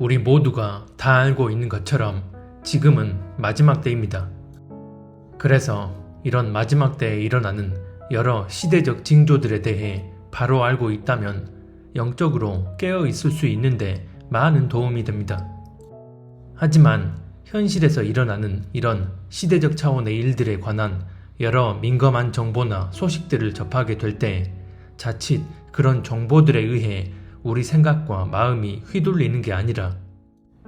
우리 모두가 다 알고 있는 것처럼 지금은 마지막 때입니다. 그래서 이런 마지막 때에 일어나는 여러 시대적 징조들에 대해 바로 알고 있다면 영적으로 깨어 있을 수 있는데 많은 도움이 됩니다. 하지만 현실에서 일어나는 이런 시대적 차원의 일들에 관한 여러 민감한 정보나 소식들을 접하게 될 때 자칫 그런 정보들에 의해 우리 생각과 마음이 휘둘리는 게 아니라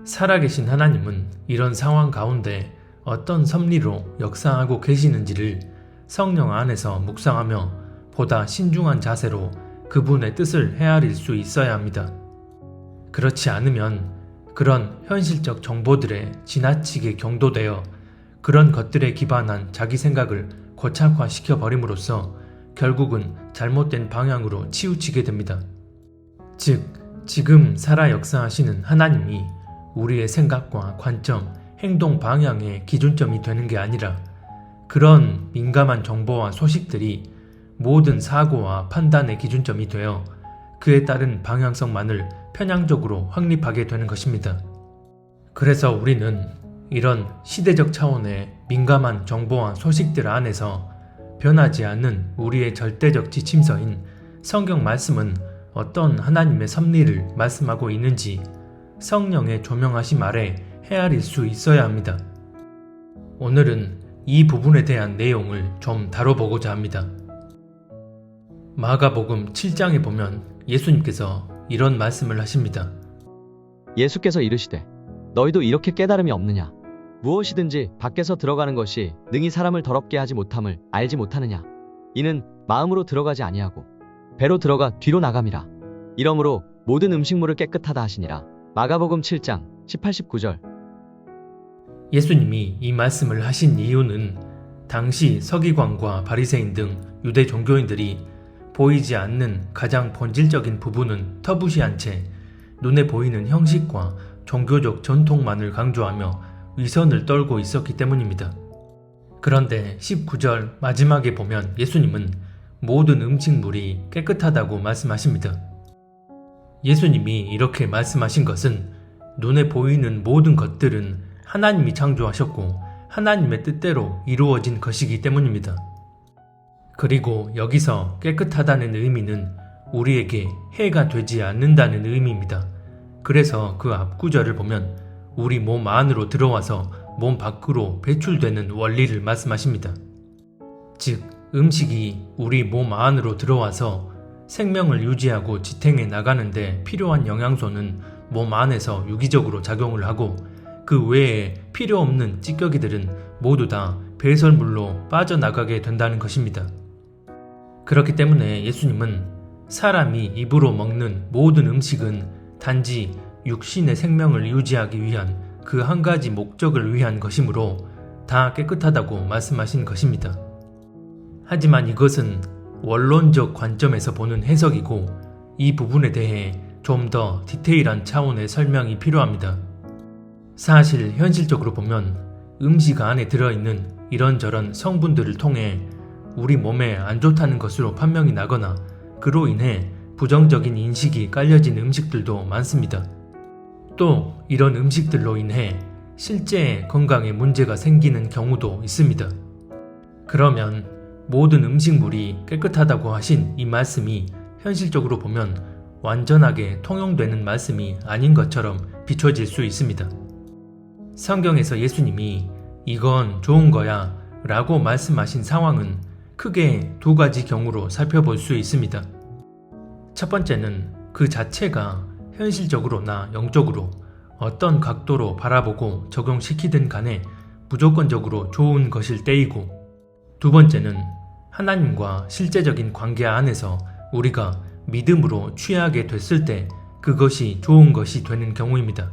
살아계신 하나님은 이런 상황 가운데 어떤 섭리로 역사하고 계시는지를 성령 안에서 묵상하며 보다 신중한 자세로 그분의 뜻을 헤아릴 수 있어야 합니다. 그렇지 않으면 그런 현실적 정보들에 지나치게 경도되어 그런 것들에 기반한 자기 생각을 고착화시켜 버림으로써 결국은 잘못된 방향으로 치우치게 됩니다. 즉, 지금 살아 역사하시는 하나님이 우리의 생각과 관점, 행동 방향의 기준점이 되는 게 아니라 그런 민감한 정보와 소식들이 모든 사고와 판단의 기준점이 되어 그에 따른 방향성만을 편향적으로 확립하게 되는 것입니다. 그래서 우리는 이런 시대적 차원의 민감한 정보와 소식들 안에서 변하지 않는 우리의 절대적 지침서인 성경 말씀은 어떤 하나님의 섭리를 말씀하고 있는지 성령의 조명하심 아래 헤아릴 수 있어야 합니다. 오늘은 이 부분에 대한 내용을 좀 다뤄보고자 합니다. 마가복음 7장에 보면 예수님께서 이런 말씀을 하십니다. 예수께서 이르시되 너희도 이렇게 깨달음이 없느냐? 무엇이든지 밖에서 들어가는 것이 능히 사람을 더럽게 하지 못함을 알지 못하느냐? 이는 마음으로 들어가지 아니하고 배로 들어가 뒤로 나감이라. 이러므로 모든 음식물을 깨끗하다 하시니라. 마가복음 7장 18-19절. 예수님이 이 말씀을 하신 이유는 당시 서기관과 바리새인 등 유대 종교인들이 보이지 않는 가장 본질적인 부분은 터부시한 채 눈에 보이는 형식과 종교적 전통만을 강조하며 위선을 떨고 있었기 때문입니다. 그런데 19절 마지막에 보면 예수님은 모든 음식물이 깨끗하다고 말씀하십니다. 예수님이 이렇게 말씀하신 것은 눈에 보이는 모든 것들은 하나님이 창조하셨고 하나님의 뜻대로 이루어진 것이기 때문입니다. 그리고 여기서 깨끗하다는 의미는 우리에게 해가 되지 않는다는 의미입니다. 그래서 그 앞 구절을 보면 우리 몸 안으로 들어와서 몸 밖으로 배출되는 원리를 말씀하십니다. 즉, 음식이 우리 몸 안으로 들어와서 생명을 유지하고 지탱해 나가는데 필요한 영양소는 몸 안에서 유기적으로 작용을 하고 그 외에 필요 없는 찌꺼기들은 모두 다 배설물로 빠져나가게 된다는 것입니다. 그렇기 때문에 예수님은 사람이 입으로 먹는 모든 음식은 단지 육신의 생명을 유지하기 위한 그 한 가지 목적을 위한 것이므로 다 깨끗하다고 말씀하신 것입니다. 하지만 이것은 원론적 관점에서 보는 해석이고 이 부분에 대해 좀 더 디테일한 차원의 설명이 필요합니다. 사실 현실적으로 보면 음식 안에 들어있는 이런저런 성분들을 통해 우리 몸에 안 좋다는 것으로 판명이 나거나 그로 인해 부정적인 인식이 깔려진 음식들도 많습니다. 또 이런 음식들로 인해 실제 건강에 문제가 생기는 경우도 있습니다. 그러면 모든 음식물이 깨끗하다고 하신 이 말씀이 현실적으로 보면 완전하게 통용되는 말씀이 아닌 것처럼 비춰질 수 있습니다. 성경에서 예수님이 이건 좋은 거야 라고 말씀하신 상황은 크게 두 가지 경우로 살펴볼 수 있습니다. 첫 번째는 그 자체가 현실적으로나 영적으로 어떤 각도로 바라보고 적용시키든 간에 무조건적으로 좋은 것일 때이고, 두 번째는 하나님과 실제적인 관계 안에서 우리가 믿음으로 취하게 됐을 때 그것이 좋은 것이 되는 경우입니다.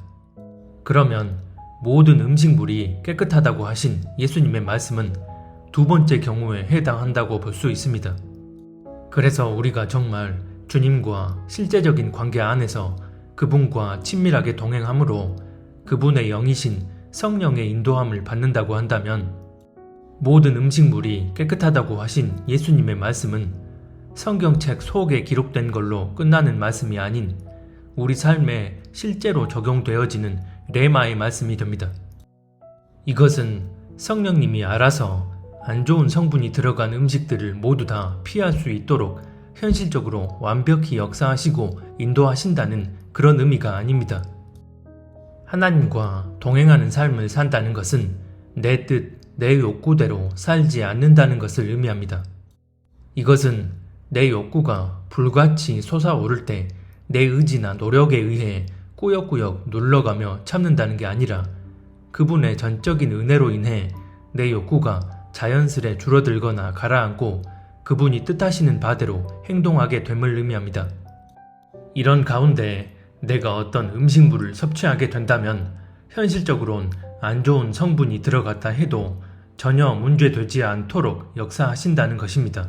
그러면 모든 음식물이 깨끗하다고 하신 예수님의 말씀은 두 번째 경우에 해당한다고 볼 수 있습니다. 그래서 우리가 정말 주님과 실제적인 관계 안에서 그분과 친밀하게 동행함으로 그분의 영이신 성령의 인도함을 받는다고 한다면 모든 음식물이 깨끗하다고 하신 예수님의 말씀은 성경책 속에 기록된 걸로 끝나는 말씀이 아닌 우리 삶에 실제로 적용되어지는 레마의 말씀이 됩니다. 이것은 성령님이 알아서 안 좋은 성분이 들어간 음식들을 모두 다 피할 수 있도록 현실적으로 완벽히 역사하시고 인도하신다는 그런 의미가 아닙니다. 하나님과 동행하는 삶을 산다는 것은 내 뜻, 내 욕구대로 살지 않는다는 것을 의미합니다. 이것은 내 욕구가 불같이 솟아오를 때 내 의지나 노력에 의해 꾸역꾸역 눌러가며 참는다는 게 아니라 그분의 전적인 은혜로 인해 내 욕구가 자연스레 줄어들거나 가라앉고 그분이 뜻하시는 바대로 행동하게 됨을 의미합니다. 이런 가운데 내가 어떤 음식물을 섭취하게 된다면 현실적으론 안 좋은 성분이 들어갔다 해도 전혀 문제되지 않도록 역사하신다는 것입니다.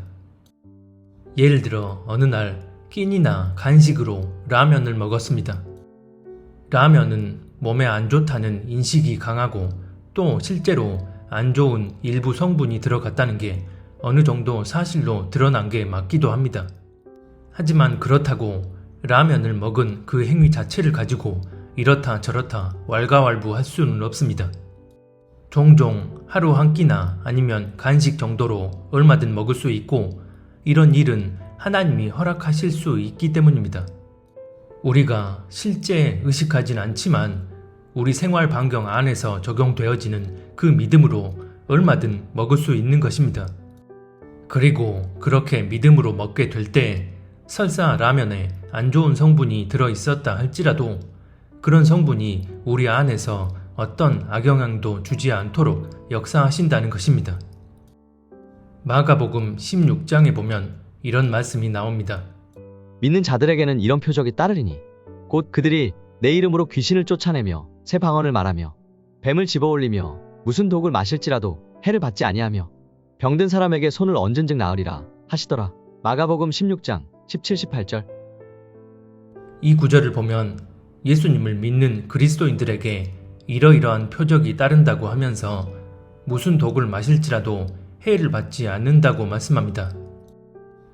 예를 들어 어느 날 끼니나 간식으로 라면을 먹었습니다. 라면은 몸에 안 좋다는 인식이 강하고 또 실제로 안 좋은 일부 성분이 들어갔다는 게 어느 정도 사실로 드러난 게 맞기도 합니다. 하지만 그렇다고 라면을 먹은 그 행위 자체를 가지고 이렇다 저렇다 왈가왈부할 수는 없습니다. 종종 하루 한 끼나 아니면 간식 정도로 얼마든 먹을 수 있고 이런 일은 하나님이 허락하실 수 있기 때문입니다. 우리가 실제 의식하진 않지만 우리 생활 반경 안에서 적용되어지는 그 믿음으로 얼마든 먹을 수 있는 것입니다. 그리고 그렇게 믿음으로 먹게 될 때 설사 라면에 안 좋은 성분이 들어있었다 할지라도 그런 성분이 우리 안에서 어떤 악영향도 주지 않도록 역사하신다는 것입니다. 마가복음 16장에 보면 이런 말씀이 나옵니다. 믿는 자들에게는 이런 표적이 따르리니 곧 그들이 내 이름으로 귀신을 쫓아내며 새 방언을 말하며 뱀을 집어올리며 무슨 독을 마실지라도 해를 받지 아니하며 병든 사람에게 손을 얹은 즉 나으리라 하시더라. 마가복음 16장 17, 18절. 이 구절을 보면 예수님을 믿는 그리스도인들에게 이러이러한 표적이 따른다고 하면서 무슨 독을 마실지라도 해를 받지 않는다고 말씀합니다.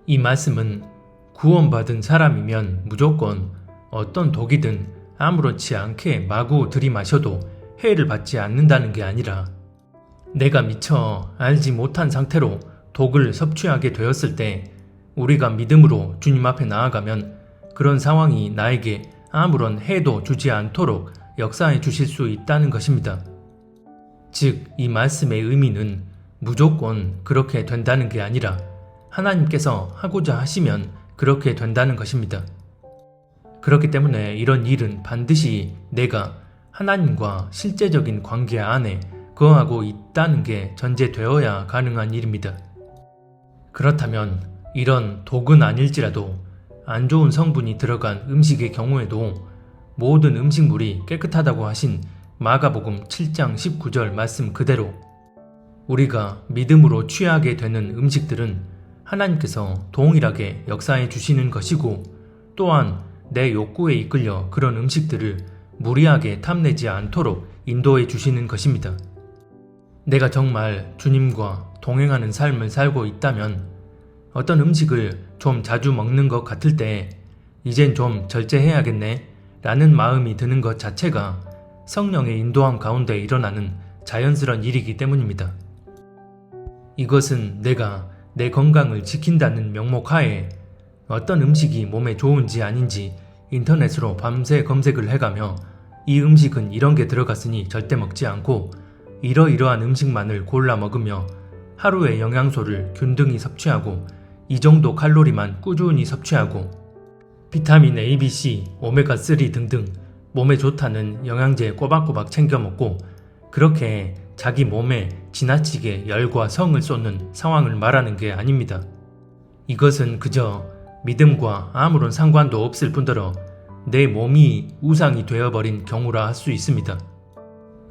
이 말씀은 구원받은 사람이면 무조건 어떤 독이든 아무렇지 않게 마구 들이마셔도 해를 받지 않는다는 게 아니라 내가 미처 알지 못한 상태로 독을 섭취하게 되었을 때 우리가 믿음으로 주님 앞에 나아가면 그런 상황이 나에게 아무런 해도 주지 않도록 역사해 주실 수 있다는 것입니다. 즉, 이 말씀의 의미는 무조건 그렇게 된다는 게 아니라 하나님께서 하고자 하시면 그렇게 된다는 것입니다. 그렇기 때문에 이런 일은 반드시 내가 하나님과 실제적인 관계 안에 거하고 있다는 게 전제되어야 가능한 일입니다. 그렇다면 이런 독은 아닐지라도 안 좋은 성분이 들어간 음식의 경우에도 모든 음식물이 깨끗하다고 하신 마가복음 7장 19절 말씀 그대로 우리가 믿음으로 취하게 되는 음식들은 하나님께서 동일하게 역사해 주시는 것이고 또한 내 욕구에 이끌려 그런 음식들을 무리하게 탐내지 않도록 인도해 주시는 것입니다. 내가 정말 주님과 동행하는 삶을 살고 있다면 어떤 음식을 좀 자주 먹는 것 같을 때 이젠 좀 절제해야겠네 라는 마음이 드는 것 자체가 성령의 인도함 가운데 일어나는 자연스러운 일이기 때문입니다. 이것은 내가 내 건강을 지킨다는 명목하에 어떤 음식이 몸에 좋은지 아닌지 인터넷으로 밤새 검색을 해가며 이 음식은 이런 게 들어갔으니 절대 먹지 않고 이러이러한 음식만을 골라 먹으며 하루의 영양소를 균등히 섭취하고 이 정도 칼로리만 꾸준히 섭취하고 비타민 A, B, C, 오메가3 등등 몸에 좋다는 영양제 꼬박꼬박 챙겨 먹고 그렇게 자기 몸에 지나치게 열과 성을 쏟는 상황을 말하는 게 아닙니다. 이것은 그저 믿음과 아무런 상관도 없을 뿐더러 내 몸이 우상이 되어버린 경우라 할 수 있습니다.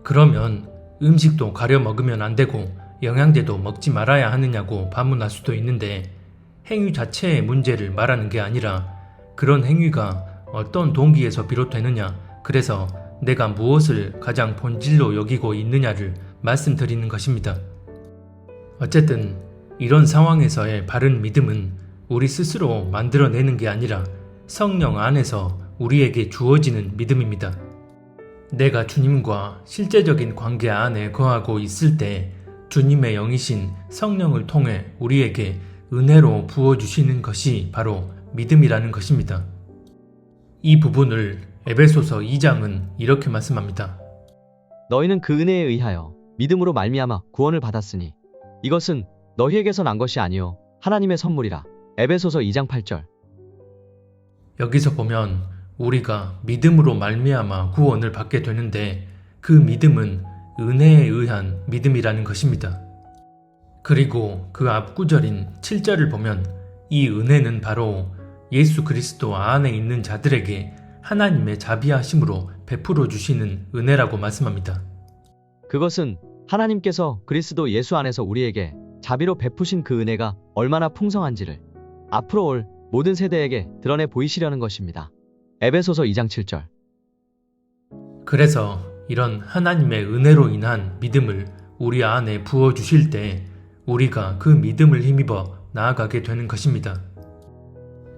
그러면 음식도 가려 먹으면 안 되고 영양제도 먹지 말아야 하느냐고 반문할 수도 있는데 행위 자체의 문제를 말하는 게 아니라 그런 행위가 어떤 동기에서 비롯되느냐, 그래서 내가 무엇을 가장 본질로 여기고 있느냐를 말씀드리는 것입니다. 어쨌든 이런 상황에서의 바른 믿음은 우리 스스로 만들어내는 게 아니라 성령 안에서 우리에게 주어지는 믿음입니다. 내가 주님과 실제적인 관계 안에 거하고 있을 때 주님의 영이신 성령을 통해 우리에게 은혜로 부어주시는 것이 바로 믿음이라는 것입니다. 이 부분을 에베소서 2장은 이렇게 말씀합니다. 너희는 그 은혜에 의하여 믿음으로 말미암아 구원을 받았으니 이것은 너희에게서 난 것이 아니요 하나님의 선물이라. 에베소서 2장 8절. 여기서 보면 우리가 믿음으로 말미암아 구원을 받게 되는데 그 믿음은 은혜에 의한 믿음이라는 것입니다. 그리고 그 앞 구절인 7절을 보면 이 은혜는 바로 예수 그리스도 안에 있는 자들에게 하나님의 자비하심으로 베풀어 주시는 은혜라고 말씀합니다. 그것은 하나님께서 그리스도 예수 안에서 우리에게 자비로 베푸신 그 은혜가 얼마나 풍성한지를 앞으로 올 모든 세대에게 드러내 보이시려는 것입니다. 에베소서 2장 7절. 그래서 이런 하나님의 은혜로 인한 믿음을 우리 안에 부어주실 때 우리가 그 믿음을 힘입어 나아가게 되는 것입니다.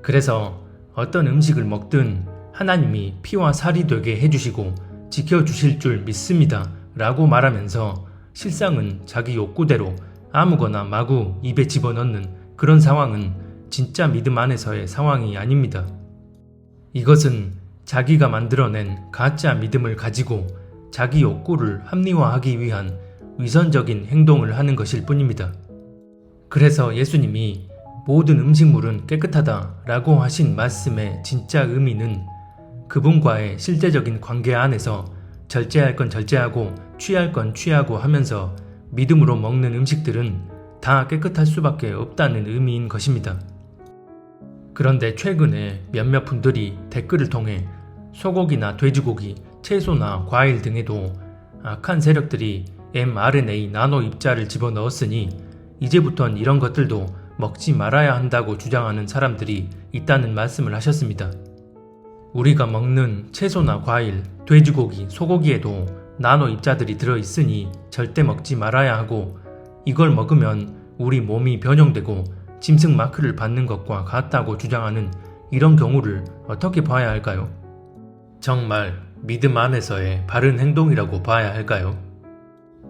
그래서 어떤 음식을 먹든 하나님이 피와 살이 되게 해주시고 지켜주실 줄 믿습니다 라고 말하면서 실상은 자기 욕구대로 아무거나 마구 입에 집어넣는 그런 상황은 진짜 믿음 안에서의 상황이 아닙니다. 이것은 자기가 만들어낸 가짜 믿음을 가지고 자기 욕구를 합리화하기 위한 위선적인 행동을 하는 것일 뿐입니다. 그래서 예수님이 모든 음식물은 깨끗하다 라고 하신 말씀의 진짜 의미는 그분과의 실제적인 관계 안에서 절제할 건 절제하고 취할 건 취하고 하면서 믿음으로 먹는 음식들은 다 깨끗할 수밖에 없다는 의미인 것입니다. 그런데 최근에 몇몇 분들이 댓글을 통해 소고기나 돼지고기, 채소나 과일 등에도 악한 세력들이 mRNA 나노 입자를 집어넣었으니 이제부턴 이런 것들도 먹지 말아야 한다고 주장하는 사람들이 있다는 말씀을 하셨습니다. 우리가 먹는 채소나 과일, 돼지고기, 소고기에도 나노 입자들이 들어있으니 절대 먹지 말아야 하고 이걸 먹으면 우리 몸이 변형되고 짐승 마크를 받는 것과 같다고 주장하는 이런 경우를 어떻게 봐야 할까요? 정말 믿음 안에서의 바른 행동이라고 봐야 할까요?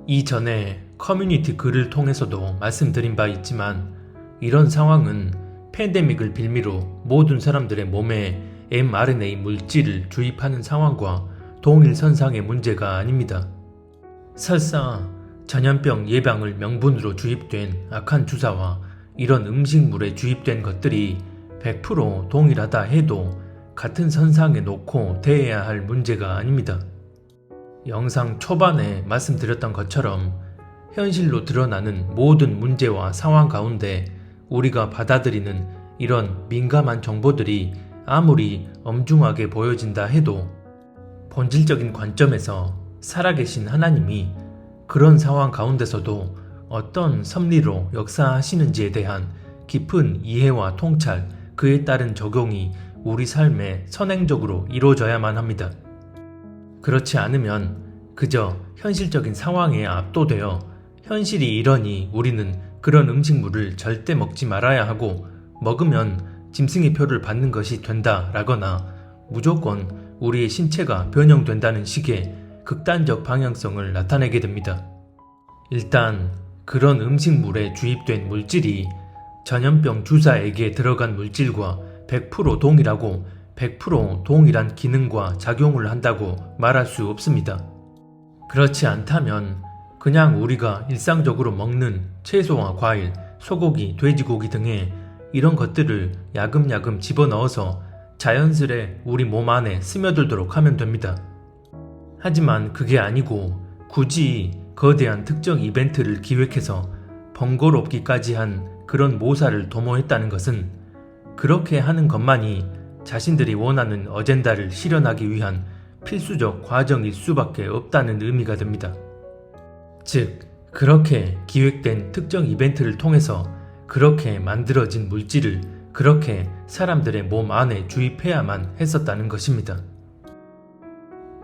이전에 커뮤니티 글을 통해서도 말씀드린 바 있지만 이런 상황은 팬데믹을 빌미로 모든 사람들의 몸에 mRNA 물질을 주입하는 상황과 동일선상의 문제가 아닙니다. 설사 전염병 예방을 명분으로 주입된 악한 주사와 이런 음식물에 주입된 것들이 100% 동일하다 해도 같은 선상에 놓고 대해야 할 문제가 아닙니다. 영상 초반에 말씀드렸던 것처럼 현실로 드러나는 모든 문제와 상황 가운데 우리가 받아들이는 이런 민감한 정보들이 아무리 엄중하게 보여진다 해도 본질적인 관점에서 살아계신 하나님이 그런 상황 가운데서도 어떤 섭리로 역사하시는지에 대한 깊은 이해와 통찰, 그에 따른 적용이 우리 삶에 선행적으로 이루어져야만 합니다. 그렇지 않으면 그저 현실적인 상황에 압도되어 현실이 이러니 우리는 그런 음식물을 절대 먹지 말아야 하고 먹으면 짐승의 표를 받는 것이 된다라거나 무조건 우리의 신체가 변형된다는 식의 극단적 방향성을 나타내게 됩니다. 일단 그런 음식물에 주입된 물질이 전염병 주사에게 들어간 물질과 100% 동일하고 100% 동일한 기능과 작용을 한다고 말할 수 없습니다. 그렇지 않다면 그냥 우리가 일상적으로 먹는 채소와 과일, 소고기, 돼지고기 등의 이런 것들을 야금야금 집어넣어서 자연스레 우리 몸 안에 스며들도록 하면 됩니다. 하지만 그게 아니고 굳이 거대한 특정 이벤트를 기획해서 번거롭기까지 한 그런 모사를 도모했다는 것은 그렇게 하는 것만이 자신들이 원하는 어젠다를 실현하기 위한 필수적 과정일 수밖에 없다는 의미가 됩니다. 즉, 그렇게 기획된 특정 이벤트를 통해서 그렇게 만들어진 물질을 그렇게 사람들의 몸 안에 주입해야만 했었다는 것입니다.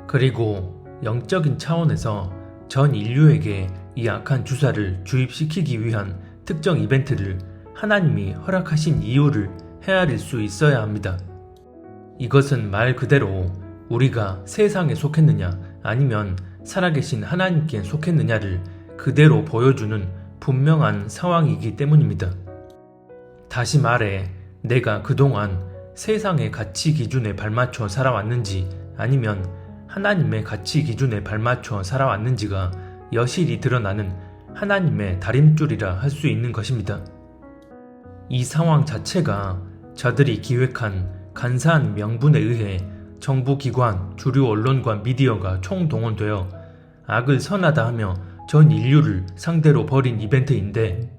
그리고 영적인 차원에서 전 인류에게 이 악한 주사를 주입시키기 위한 특정 이벤트를 하나님이 허락하신 이유를 헤아릴 수 있어야 합니다. 이것은 말 그대로 우리가 세상에 속했느냐 아니면 살아계신 하나님께 속했느냐를 그대로 보여주는 분명한 상황이기 때문입니다. 다시 말해 내가 그동안 세상의 가치 기준에 발맞춰 살아왔는지 아니면 하나님의 가치 기준에 발맞춰 살아왔는지가 여실히 드러나는 하나님의 다림줄이라 할 수 있는 것입니다. 이 상황 자체가 저들이 기획한 간사한 명분에 의해 정부 기관, 주류 언론과 미디어가 총동원되어 악을 선하다 하며 전 인류를 상대로 벌인 이벤트인데,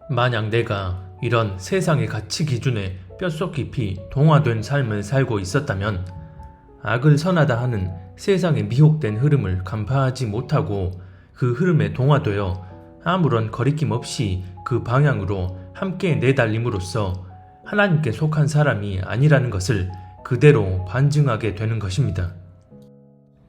만약 내가 이런 세상의 가치 기준에 뼛속 깊이 동화된 삶을 살고 있었다면 악을 선하다 하는 세상의 미혹된 흐름을 간파하지 못하고 그 흐름에 동화되어 아무런 거리낌 없이 그 방향으로 함께 내달림으로써 하나님께 속한 사람이 아니라는 것을 그대로 반증하게 되는 것입니다.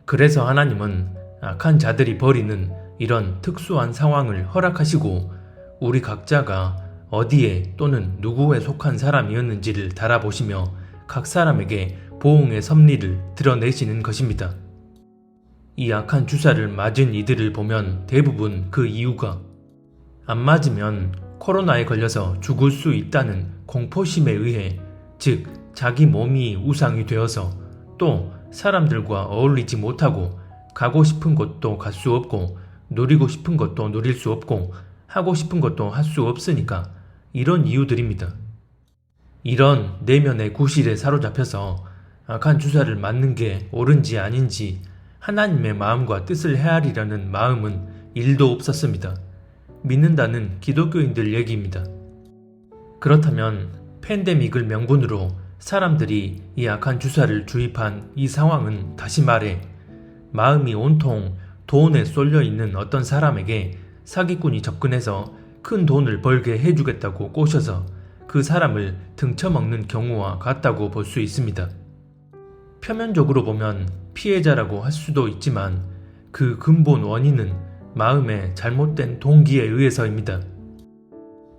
그래서 하나님은 악한 자들이 벌이는 이런 특수한 상황을 허락하시고 우리 각자가 어디에 또는 누구에 속한 사람이었는지를 달아보시며 각 사람에게 보응의 섭리를 드러내시는 것입니다. 이 악한 주사를 맞은 이들을 보면 대부분 그 이유가 안 맞으면 코로나에 걸려서 죽을 수 있다는 공포심에 의해, 즉 자기 몸이 우상이 되어서 또 사람들과 어울리지 못하고 가고 싶은 곳도 갈 수 없고 누리고 싶은 것도 누릴 수 없고 하고 싶은 것도 할 수 없으니까 이런 이유들입니다. 이런 내면의 구실에 사로잡혀서 악한 주사를 맞는 게 옳은지 아닌지 하나님의 마음과 뜻을 헤아리려는 마음은 1도 없었습니다. 믿는다는 기독교인들 얘기입니다. 그렇다면 팬데믹을 명분으로 사람들이 이 악한 주사를 주입한 이 상황은 다시 말해 마음이 온통 돈에 쏠려 있는 어떤 사람에게 사기꾼이 접근해서 큰 돈을 벌게 해주겠다고 꼬셔서 그 사람을 등쳐먹는 경우와 같다고 볼 수 있습니다. 표면적으로 보면 피해자라고 할 수도 있지만 그 근본 원인은 마음의 잘못된 동기에 의해서입니다.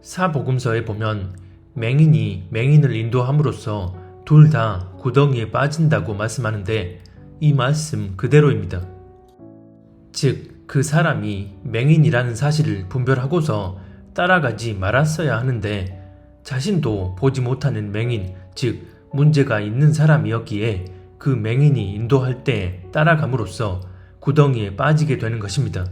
사복음서에 보면 맹인이 맹인을 인도함으로써 둘 다 구덩이에 빠진다고 말씀하는데 이 말씀 그대로입니다. 즉 그 사람이 맹인이라는 사실을 분별하고서 따라가지 말았어야 하는데 자신도 보지 못하는 맹인, 즉 문제가 있는 사람이었기에 그 맹인이 인도할 때 따라감으로써 구덩이에 빠지게 되는 것입니다.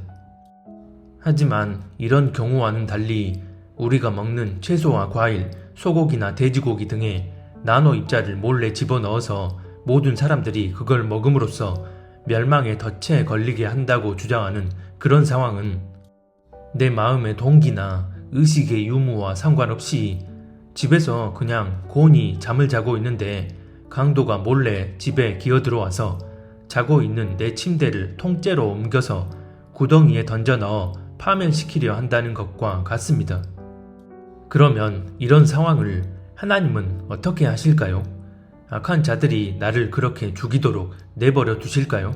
하지만 이런 경우와는 달리 우리가 먹는 채소와 과일, 소고기나 돼지고기 등에 나노 입자를 몰래 집어넣어서 모든 사람들이 그걸 먹음으로써 멸망의 덫에 걸리게 한다고 주장하는 그런 상황은 내 마음의 동기나 의식의 유무와 상관없이 집에서 그냥 곤히 잠을 자고 있는데 강도가 몰래 집에 기어들어와서 자고 있는 내 침대를 통째로 옮겨서 구덩이에 던져 넣어 파멸시키려 한다는 것과 같습니다. 그러면 이런 상황을 하나님은 어떻게 하실까요? 악한 자들이 나를 그렇게 죽이도록 내버려 두실까요?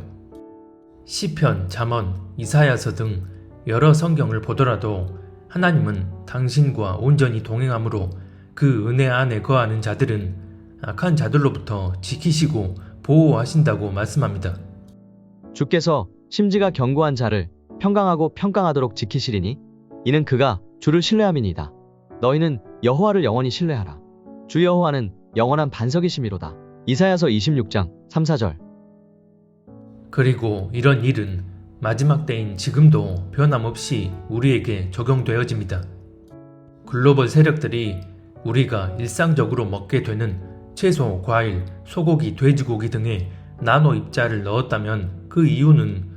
시편, 잠언, 이사야서 등 여러 성경을 보더라도 하나님은 당신과 온전히 동행함으로 그 은혜 안에 거하는 자들은 악한 자들로부터 지키시고 보호하신다고 말씀합니다. 주께서 심지가 견고한 자를 평강하고 평강하도록 지키시리니 이는 그가 주를 신뢰함이니이다. 너희는 여호와를 영원히 신뢰하라. 주 여호와는 영원한 반석이심이로다. 이사야서 26장 3, 4절. 그리고 이런 일은 마지막 때인 지금도 변함없이 우리에게 적용되어집니다. 글로벌 세력들이 우리가 일상적으로 먹게 되는 채소, 과일, 소고기, 돼지고기 등에 나노 입자를 넣었다면 그 이유는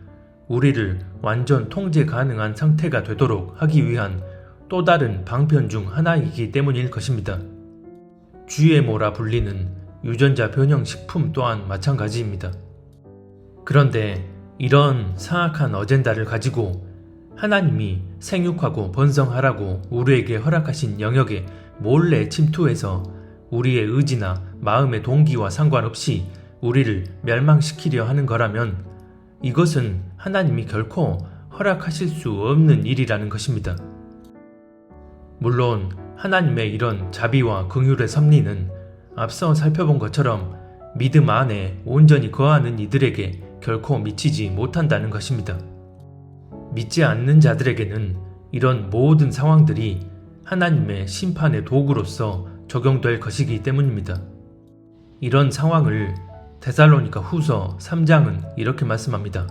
우리를 완전 통제 가능한 상태가 되도록 하기 위한 또 다른 방편 중 하나이기 때문일 것입니다. GMO라 불리는 유전자 변형 식품 또한 마찬가지입니다. 그런데 이런 사악한 어젠다를 가지고 하나님이 생육하고 번성하라고 우리에게 허락하신 영역에 몰래 침투해서 우리의 의지나 마음의 동기와 상관없이 우리를 멸망시키려 하는 거라면 이것은 하나님이 결코 허락하실 수 없는 일이라는 것입니다. 물론 하나님의 이런 자비와 긍휼의 섭리는 앞서 살펴본 것처럼 믿음 안에 온전히 거하는 이들에게 결코 미치지 못한다는 것입니다. 믿지 않는 자들에게는 이런 모든 상황들이 하나님의 심판의 도구로서 적용될 것이기 때문입니다. 이런 상황을 데살로니가 후서 3장은 이렇게 말씀합니다.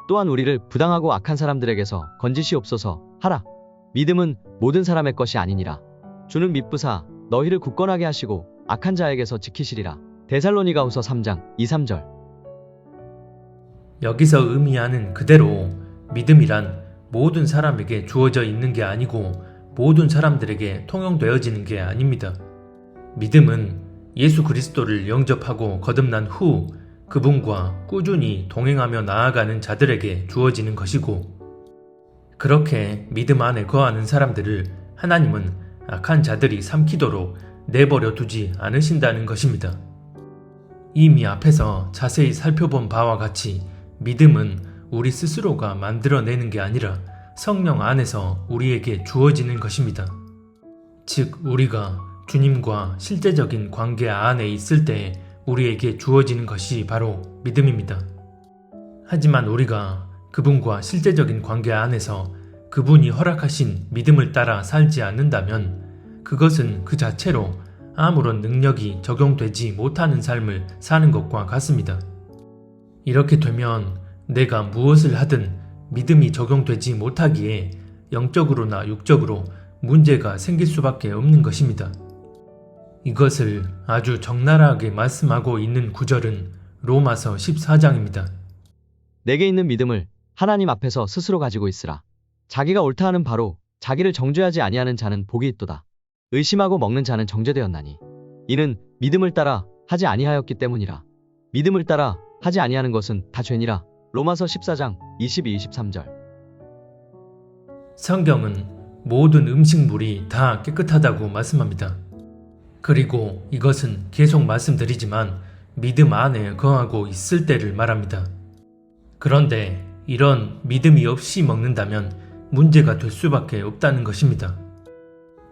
또한 우리를 부당하고 악한 사람들에게서 건지시옵소서 하라. 믿음은 모든 사람의 것이 아니니라. 주는 미쁘사 너희를 굳건하게 하시고 악한 자에게서 지키시리라. 데살로니가 후서 3장 2-3절. 여기서 의미하는 그대로 믿음이란 모든 사람에게 주어져 있는 게 아니고 모든 사람들에게 통용되어지는 게 아닙니다. 믿음은 예수 그리스도를 영접하고 거듭난 후 그분과 꾸준히 동행하며 나아가는 자들에게 주어지는 것이고, 그렇게 믿음 안에 거하는 사람들을 하나님은 악한 자들이 삼키도록 내버려 두지 않으신다는 것입니다. 이미 앞에서 자세히 살펴본 바와 같이 믿음은 우리 스스로가 만들어내는 게 아니라 성령 안에서 우리에게 주어지는 것입니다. 즉, 우리가 주님과 실제적인 관계 안에 있을 때 우리에게 주어지는 것이 바로 믿음입니다. 하지만 우리가 그분과 실제적인 관계 안에서 그분이 허락하신 믿음을 따라 살지 않는다면 그것은 그 자체로 아무런 능력이 적용되지 못하는 삶을 사는 것과 같습니다. 이렇게 되면 내가 무엇을 하든 믿음이 적용되지 못하기에 영적으로나 육적으로 문제가 생길 수밖에 없는 것입니다. 이것을 아주 적나라하게 말씀하고 있는 구절은 로마서 14장입니다. 내게 있는 믿음을 하나님 앞에서 스스로 가지고 있으라. 자기가 옳다 하는 바로 자기를 정죄하지 아니하는 자는 복이 있도다. 의심하고 먹는 자는 정죄되었나니 이는 믿음을 따라 하지 아니하였기 때문이라. 믿음을 따라 하지 아니하는 것은 다 죄니라. 로마서 14장 22-23절. 성경은 모든 음식물이 다 깨끗하다고 말씀합니다. 그리고 이것은 계속 말씀드리지만 믿음 안에 거하고 있을 때를 말합니다. 그런데 이런 믿음이 없이 먹는다면 문제가 될 수밖에 없다는 것입니다.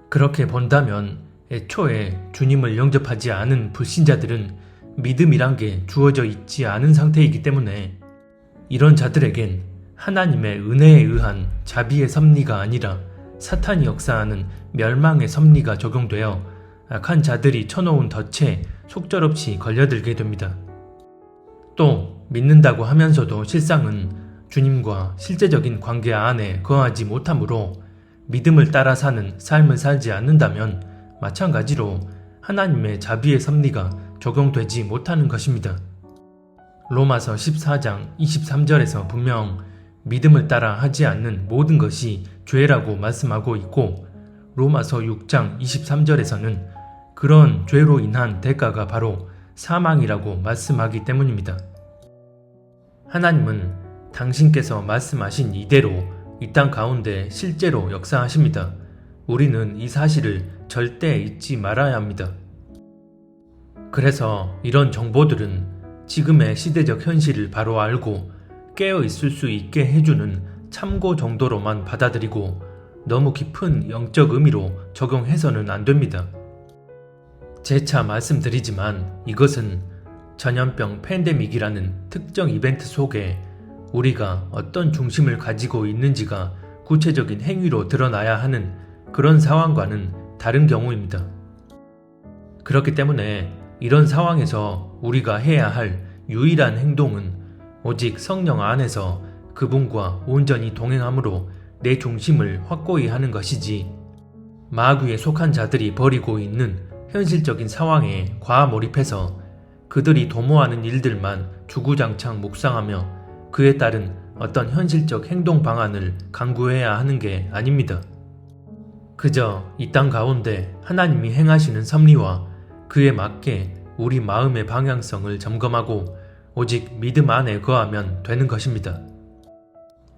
그렇게 본다면 애초에 주님을 영접하지 않은 불신자들은 믿음이란 게 주어져 있지 않은 상태이기 때문에 이런 자들에겐 하나님의 은혜에 의한 자비의 섭리가 아니라 사탄이 역사하는 멸망의 섭리가 적용되어 악한 자들이 쳐놓은 덫에 속절없이 걸려들게 됩니다. 또 믿는다고 하면서도 실상은 주님과 실제적인 관계 안에 거하지 못하므로 믿음을 따라 사는 삶을 살지 않는다면 마찬가지로 하나님의 자비의 섭리가 적용되지 못하는 것입니다. 로마서 14장 23절에서 분명 믿음을 따라 하지 않는 모든 것이 죄라고 말씀하고 있고, 로마서 6장 23절에서는 그런 죄로 인한 대가가 바로 사망이라고 말씀하기 때문입니다. 하나님은 당신께서 말씀하신 이대로 이 땅 가운데 실제로 역사하십니다. 우리는 이 사실을 절대 잊지 말아야 합니다. 그래서 이런 정보들은 지금의 시대적 현실을 바로 알고 깨어 있을 수 있게 해주는 참고 정도로만 받아들이고 너무 깊은 영적 의미로 적용해서는 안 됩니다. 재차 말씀드리지만 이것은 전염병 팬데믹이라는 특정 이벤트 속에 우리가 어떤 중심을 가지고 있는지가 구체적인 행위로 드러나야 하는 그런 상황과는 다른 경우입니다. 그렇기 때문에 이런 상황에서 우리가 해야 할 유일한 행동은 오직 성령 안에서 그분과 온전히 동행함으로 내 중심을 확고히 하는 것이지, 마귀에 속한 자들이 벌이고 있는 현실적인 상황에 과몰입해서 그들이 도모하는 일들만 주구장창 묵상하며 그에 따른 어떤 현실적 행동 방안을 강구해야 하는 게 아닙니다. 그저 이 땅 가운데 하나님이 행하시는 섭리와 그에 맞게 우리 마음의 방향성을 점검하고 오직 믿음 안에 거하면 되는 것입니다.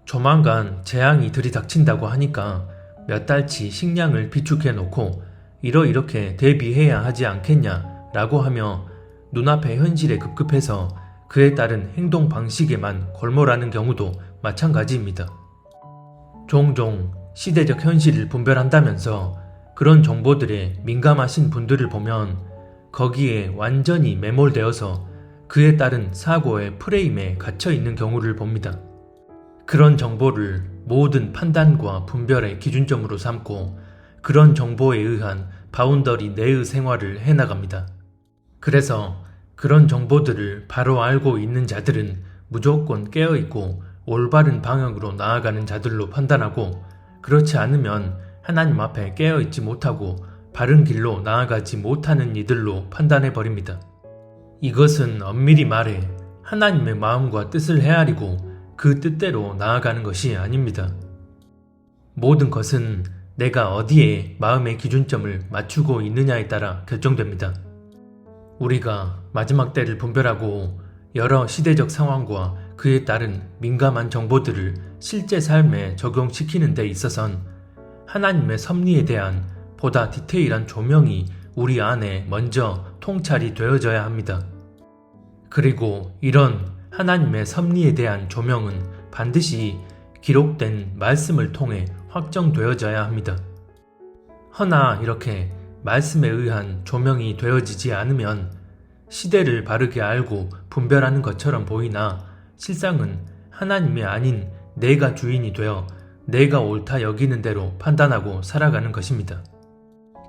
조만간 재앙이 들이닥친다고 하니까 몇 달치 식량을 비축해 놓고 이렇게 대비해야 하지 않겠냐 라고 하며 눈앞의 현실에 급급해서 그에 따른 행동 방식에만 골몰하는 경우도 마찬가지입니다. 종종 시대적 현실을 분별한다면서 그런 정보들에 민감하신 분들을 보면 거기에 완전히 매몰되어서 그에 따른 사고의 프레임에 갇혀 있는 경우를 봅니다. 그런 정보를 모든 판단과 분별의 기준점으로 삼고 그런 정보에 의한 바운더리 내의 생활을 해나갑니다. 그래서 그런 정보들을 바로 알고 있는 자들은 무조건 깨어있고 올바른 방향으로 나아가는 자들로 판단하고, 그렇지 않으면 하나님 앞에 깨어있지 못하고 바른 길로 나아가지 못하는 이들로 판단해버립니다. 이것은 엄밀히 말해 하나님의 마음과 뜻을 헤아리고 그 뜻대로 나아가는 것이 아닙니다. 모든 것은 내가 어디에 마음의 기준점을 맞추고 있느냐에 따라 결정됩니다. 우리가 마지막 때를 분별하고 여러 시대적 상황과 그에 따른 민감한 정보들을 실제 삶에 적용시키는 데 있어선 하나님의 섭리에 대한 보다 디테일한 조명이 우리 안에 먼저 통찰이 되어져야 합니다. 그리고 이런 하나님의 섭리에 대한 조명은 반드시 기록된 말씀을 통해 확정되어져야 합니다. 허나 이렇게 말씀에 의한 조명이 되어지지 않으면 시대를 바르게 알고 분별하는 것처럼 보이나 실상은 하나님이 아닌 내가 주인이 되어 내가 옳다 여기는 대로 판단하고 살아가는 것입니다.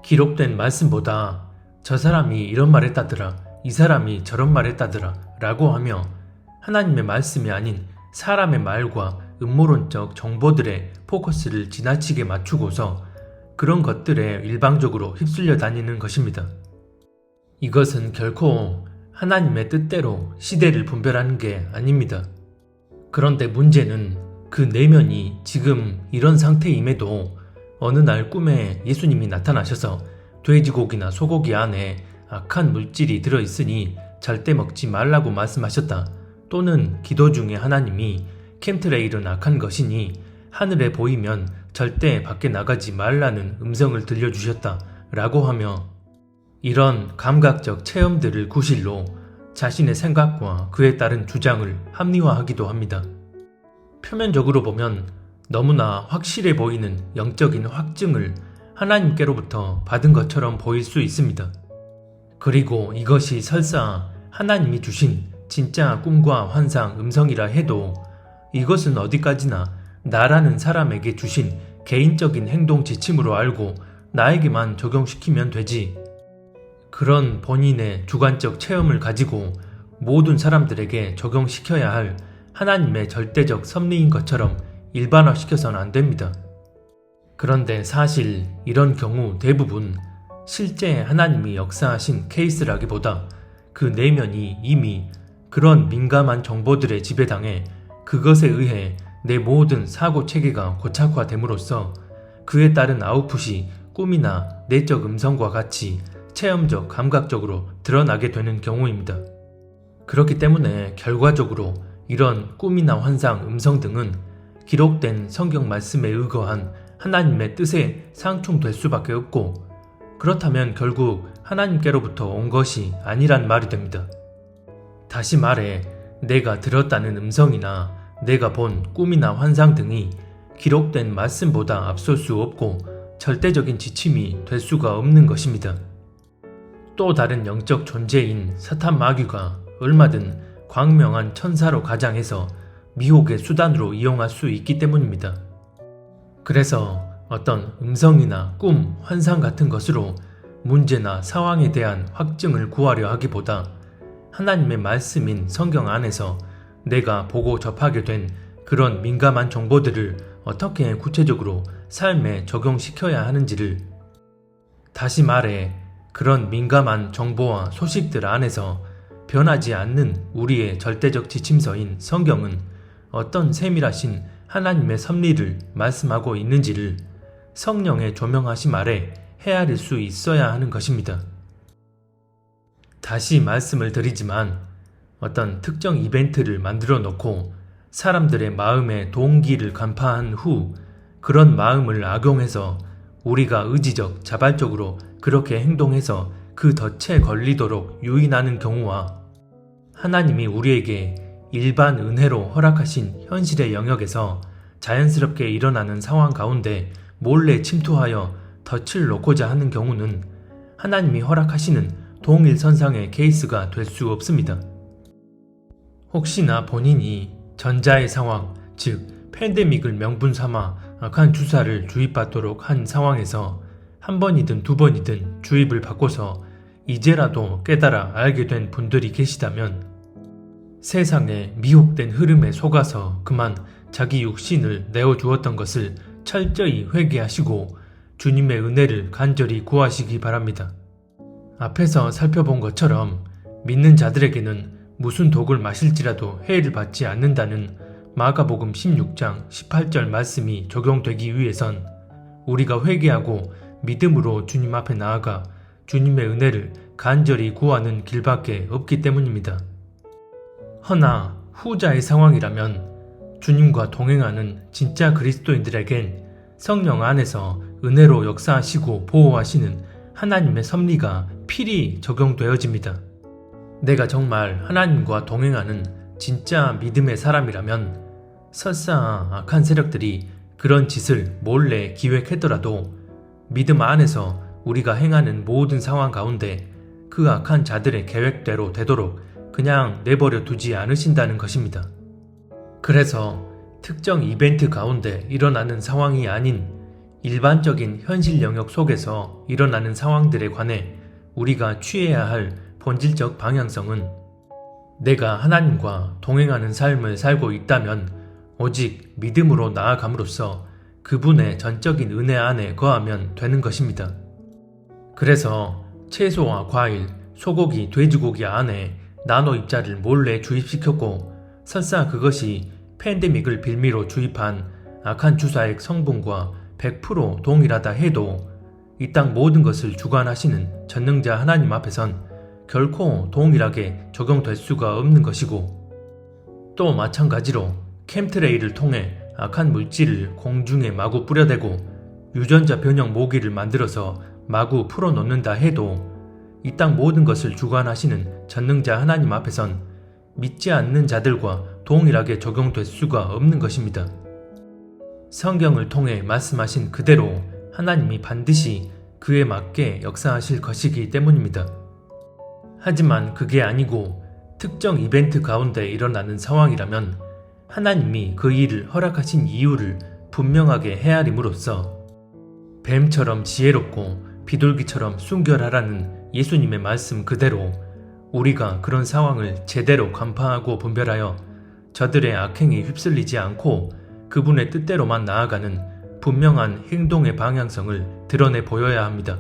기록된 말씀보다 저 사람이 이런 말 했다더라, 이 사람이 저런 말 했다더라 라고 하며 하나님의 말씀이 아닌 사람의 말과 음모론적 정보들의 포커스를 지나치게 맞추고서 그런 것들에 일방적으로 휩쓸려 다니는 것입니다. 이것은 결코 하나님의 뜻대로 시대를 분별하는 게 아닙니다. 그런데 문제는 그 내면이 지금 이런 상태임에도 어느 날 꿈에 예수님이 나타나셔서 돼지고기나 소고기 안에 악한 물질이 들어있으니 절대 먹지 말라고 말씀하셨다. 또는 기도 중에 하나님이 켄트레일은 악한 것이니 하늘에 보이면 절대 밖에 나가지 말라는 음성을 들려주셨다 라고 하며 이런 감각적 체험들을 구실로 자신의 생각과 그에 따른 주장을 합리화하기도 합니다. 표면적으로 보면 너무나 확실해 보이는 영적인 확증을 하나님께로부터 받은 것처럼 보일 수 있습니다. 그리고 이것이 설사 하나님이 주신 진짜 꿈과 환상, 음성이라 해도 이것은 어디까지나 나라는 사람에게 주신 개인적인 행동 지침으로 알고 나에게만 적용시키면 되지, 그런 본인의 주관적 체험을 가지고 모든 사람들에게 적용시켜야 할 하나님의 절대적 섭리인 것처럼 일반화시켜서는 안 됩니다. 그런데 사실 이런 경우 대부분 실제 하나님이 역사하신 케이스라기보다 그 내면이 이미 그런 민감한 정보들의 지배당해 그것에 의해 내 모든 사고 체계가 고착화됨으로써 그에 따른 아웃풋이 꿈이나 내적 음성과 같이 체험적, 감각적으로 드러나게 되는 경우입니다. 그렇기 때문에 결과적으로 이런 꿈이나 환상, 음성 등은 기록된 성경 말씀에 의거한 하나님의 뜻에 상충될 수밖에 없고, 그렇다면 결국 하나님께로부터 온 것이 아니란 말이 됩니다. 다시 말해 내가 들었다는 음성이나 내가 본 꿈이나 환상 등이 기록된 말씀보다 앞설 수 없고 절대적인 지침이 될 수가 없는 것입니다. 또 다른 영적 존재인 사탄 마귀가 얼마든 광명한 천사로 가장해서 미혹의 수단으로 이용할 수 있기 때문입니다. 그래서 어떤 음성이나 꿈, 환상 같은 것으로 문제나 상황에 대한 확증을 구하려 하기보다 하나님의 말씀인 성경 안에서 내가 보고 접하게 된 그런 민감한 정보들을 어떻게 구체적으로 삶에 적용시켜야 하는지를, 다시 말해 그런 민감한 정보와 소식들 안에서 변하지 않는 우리의 절대적 지침서인 성경은 어떤 세밀하신 하나님의 섭리를 말씀하고 있는지를 성령의 조명하심 아래 헤아릴 수 있어야 하는 것입니다. 다시 말씀을 드리지만 어떤 특정 이벤트를 만들어 놓고 사람들의 마음의 동기를 간파한 후 그런 마음을 악용해서 우리가 의지적, 자발적으로 그렇게 행동해서 그 덫에 걸리도록 유인하는 경우와 하나님이 우리에게 일반 은혜로 허락하신 현실의 영역에서 자연스럽게 일어나는 상황 가운데 몰래 침투하여 덫을 놓고자 하는 경우는 하나님이 허락하시는 동일선상의 케이스가 될 수 없습니다. 혹시나 본인이 전자의 상황, 즉 팬데믹을 명분 삼아 악한 주사를 주입받도록 한 상황에서 한 번이든 두 번이든 주입을 받고서 이제라도 깨달아 알게 된 분들이 계시다면 세상의 미혹된 흐름에 속아서 그만 자기 육신을 내어주었던 것을 철저히 회개하시고 주님의 은혜를 간절히 구하시기 바랍니다. 앞에서 살펴본 것처럼 믿는 자들에게는 무슨 독을 마실지라도 해를 받지 않는다는 마가복음 16장 18절 말씀이 적용되기 위해선 우리가 회개하고 믿음으로 주님 앞에 나아가 주님의 은혜를 간절히 구하는 길밖에 없기 때문입니다. 허나 후자의 상황이라면 주님과 동행하는 진짜 그리스도인들에겐 성령 안에서 은혜로 역사하시고 보호하시는 하나님의 섭리가 필히 적용되어집니다. 내가 정말 하나님과 동행하는 진짜 믿음의 사람이라면 설사 악한 세력들이 그런 짓을 몰래 기획했더라도 믿음 안에서 우리가 행하는 모든 상황 가운데 그 악한 자들의 계획대로 되도록 그냥 내버려 두지 않으신다는 것입니다. 그래서 특정 이벤트 가운데 일어나는 상황이 아닌 일반적인 현실 영역 속에서 일어나는 상황들에 관해 우리가 취해야 할 본질적 방향성은 내가 하나님과 동행하는 삶을 살고 있다면 오직 믿음으로 나아감으로써 그분의 전적인 은혜 안에 거하면 되는 것입니다. 그래서 채소와 과일, 소고기, 돼지고기 안에 나노 입자를 몰래 주입시켰고 설사 그것이 팬데믹을 빌미로 주입한 악한 주사의 성분과 100% 동일하다 해도 이 땅 모든 것을 주관하시는 전능자 하나님 앞에선 결코 동일하게 적용될 수가 없는 것이고 또 마찬가지로 캠트레일을 통해 악한 물질을 공중에 마구 뿌려대고 유전자 변형 모기를 만들어서 마구 풀어놓는다 해도 이 땅 모든 것을 주관하시는 전능자 하나님 앞에선 믿지 않는 자들과 동일하게 적용될 수가 없는 것입니다. 성경을 통해 말씀하신 그대로 하나님이 반드시 그에 맞게 역사하실 것이기 때문입니다. 하지만 그게 아니고 특정 이벤트 가운데 일어나는 상황이라면 하나님이 그 일을 허락하신 이유를 분명하게 헤아림으로써 뱀처럼 지혜롭고 비둘기처럼 순결하라는 예수님의 말씀 그대로 우리가 그런 상황을 제대로 간파하고 분별하여 저들의 악행에 휩쓸리지 않고 그분의 뜻대로만 나아가는 분명한 행동의 방향성을 드러내 보여야 합니다.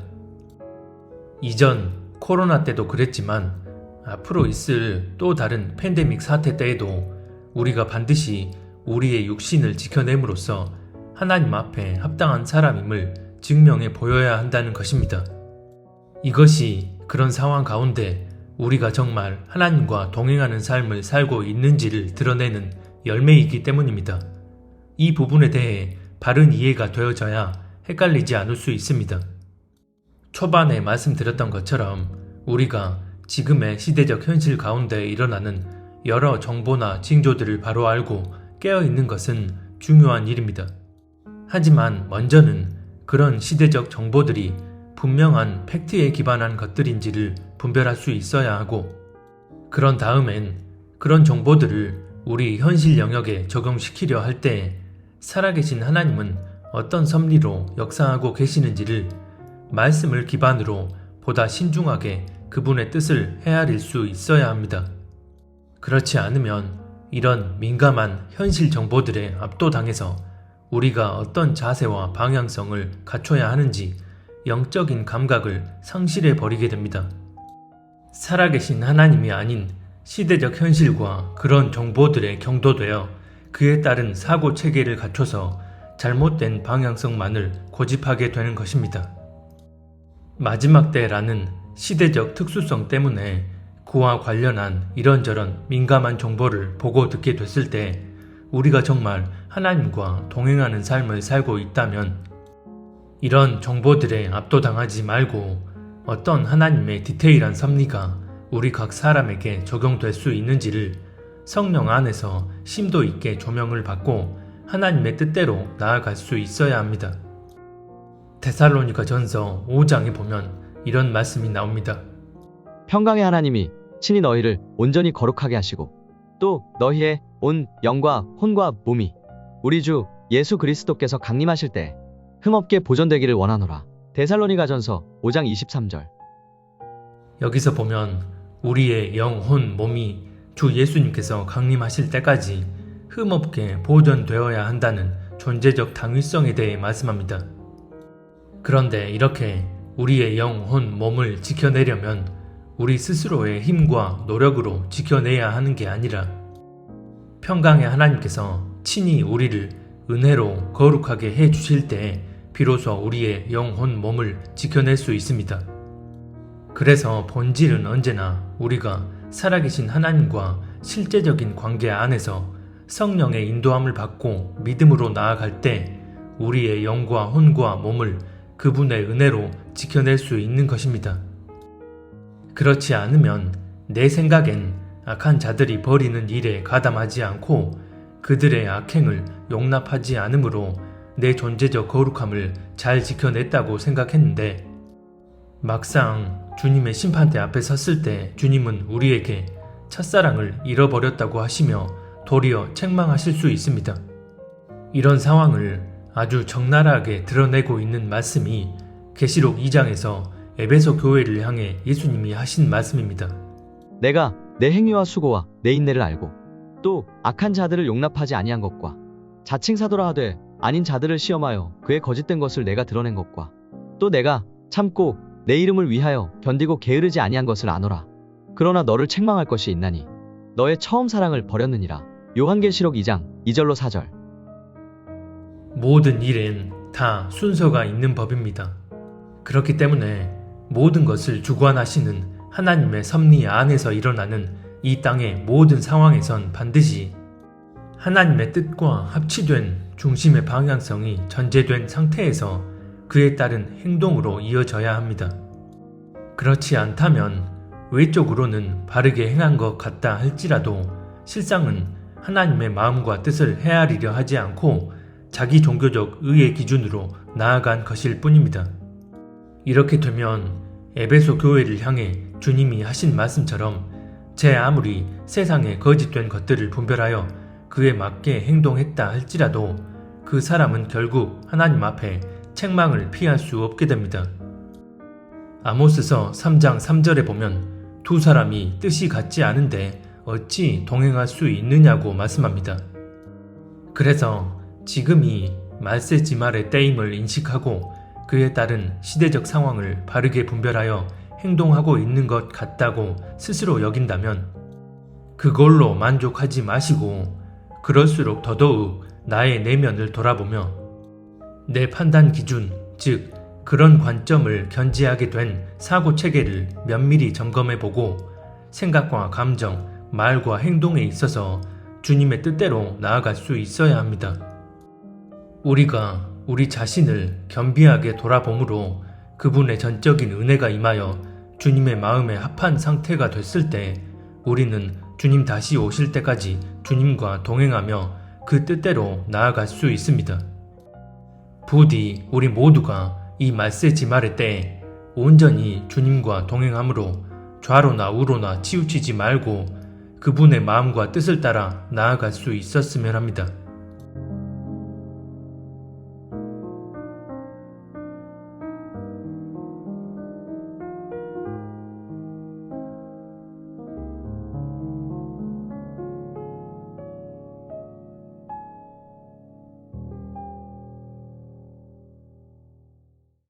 이전 코로나 때도 그랬지만 앞으로 있을 또 다른 팬데믹 사태 때에도 우리가 반드시 우리의 육신을 지켜냄으로써 하나님 앞에 합당한 사람임을 증명해 보여야 한다는 것입니다. 이것이 그런 상황 가운데 우리가 정말 하나님과 동행하는 삶을 살고 있는지를 드러내는 열매이기 때문입니다. 이 부분에 대해 바른 이해가 되어져야 헷갈리지 않을 수 있습니다. 초반에 말씀드렸던 것처럼 우리가 지금의 시대적 현실 가운데 일어나는 여러 정보나 징조들을 바로 알고 깨어있는 것은 중요한 일입니다. 하지만 먼저는 그런 시대적 정보들이 분명한 팩트에 기반한 것들인지를 분별할 수 있어야 하고 그런 다음엔 그런 정보들을 우리 현실 영역에 적용시키려 할 때 살아계신 하나님은 어떤 섭리로 역사하고 계시는지를 말씀을 기반으로 보다 신중하게 그분의 뜻을 헤아릴 수 있어야 합니다. 그렇지 않으면 이런 민감한 현실 정보들에 압도당해서 우리가 어떤 자세와 방향성을 갖춰야 하는지 영적인 감각을 상실해 버리게 됩니다. 살아계신 하나님이 아닌 시대적 현실과 그런 정보들에 경도되어 그에 따른 사고 체계를 갖춰서 잘못된 방향성만을 고집하게 되는 것입니다. 마지막 때라는 시대적 특수성 때문에 그와 관련한 이런저런 민감한 정보를 보고 듣게 됐을 때 우리가 정말 하나님과 동행하는 삶을 살고 있다면 이런 정보들에 압도당하지 말고 어떤 하나님의 디테일한 섭리가 우리 각 사람에게 적용될 수 있는지를 성령 안에서 심도 있게 조명을 받고 하나님의 뜻대로 나아갈 수 있어야 합니다. 데살로니가 전서 5장에 보면 이런 말씀이 나옵니다. 평강의 하나님이 친히 너희를 온전히 거룩하게 하시고 또 너희의 온 영과 혼과 몸이 우리 주 예수 그리스도께서 강림하실 때 흠없게 보존되기를 원하노라. 데살로니가전서 5장 23절. 여기서 보면 우리의 영, 혼, 몸이 주 예수님께서 강림하실 때까지 흠없게 보존되어야 한다는 존재적 당위성에 대해 말씀합니다. 그런데 이렇게 우리의 영, 혼, 몸을 지켜내려면 우리 스스로의 힘과 노력으로 지켜내야 하는 게 아니라 평강의 하나님께서 친히 우리를 은혜로 거룩하게 해 주실 때 비로소 우리의 영, 혼, 몸을 지켜낼 수 있습니다. 그래서 본질은 언제나 우리가 살아계신 하나님과 실제적인 관계 안에서 성령의 인도함을 받고 믿음으로 나아갈 때 우리의 영과 혼과 몸을 그분의 은혜로 지켜낼 수 있는 것입니다. 그렇지 않으면 내 생각엔 악한 자들이 벌이는 일에 가담하지 않고 그들의 악행을 용납하지 않으므로 내 존재적 거룩함을 잘 지켜냈다고 생각했는데 막상 주님의 심판대 앞에 섰을 때 주님은 우리에게 첫사랑을 잃어버렸다고 하시며 도리어 책망하실 수 있습니다. 이런 상황을 아주 적나라하게 드러내고 있는 말씀이 계시록 2장에서 에베소 교회를 향해 예수님이 하신 말씀입니다. 내가 내 행위와 수고와 내 인내를 알고 또 악한 자들을 용납하지 아니한 것과 자칭 사도라 하되 아닌 자들을 시험하여 그의 거짓된 것을 내가 드러낸 것과 또 내가 참고 내 이름을 위하여 견디고 게으르지 아니한 것을 아노라. 그러나 너를 책망할 것이 있나니 너의 처음 사랑을 버렸느니라. 요한계시록 2장 2절로 4절. 모든 일엔 다 순서가 있는 법입니다. 그렇기 때문에 모든 것을 주관하시는 하나님의 섭리 안에서 일어나는 이 땅의 모든 상황에선 반드시 하나님의 뜻과 합치된 중심의 방향성이 전제된 상태에서 그에 따른 행동으로 이어져야 합니다. 그렇지 않다면 외적으로는 바르게 행한 것 같다 할지라도 실상은 하나님의 마음과 뜻을 헤아리려 하지 않고 자기 종교적 의의 기준으로 나아간 것일 뿐입니다. 이렇게 되면 에베소 교회를 향해 주님이 하신 말씀처럼 제 아무리 세상에 거짓된 것들을 분별하여 그에 맞게 행동했다 할지라도 그 사람은 결국 하나님 앞에 책망을 피할 수 없게 됩니다. 아모스서 3장 3절에 보면 두 사람이 뜻이 같지 않은데 어찌 동행할 수 있느냐고 말씀합니다. 그래서 지금이 말세지말의 때임을 인식하고 그에 따른 시대적 상황을 바르게 분별하여 행동하고 있는 것 같다고 스스로 여긴다면 그걸로 만족하지 마시고 그럴수록 더더욱 나의 내면을 돌아보며 내 판단 기준, 즉 그런 관점을 견지하게 된 사고 체계를 면밀히 점검해보고 생각과 감정, 말과 행동에 있어서 주님의 뜻대로 나아갈 수 있어야 합니다. 우리가 우리 자신을 겸비하게 돌아봄으로 그분의 전적인 은혜가 임하여 주님의 마음에 합한 상태가 됐을 때 우리는 주님 다시 오실 때까지 주님과 동행하며 그 뜻대로 나아갈 수 있습니다. 부디 우리 모두가 이 말세지말의 때에 온전히 주님과 동행함으로 좌로나 우로나 치우치지 말고 그분의 마음과 뜻을 따라 나아갈 수 있었으면 합니다.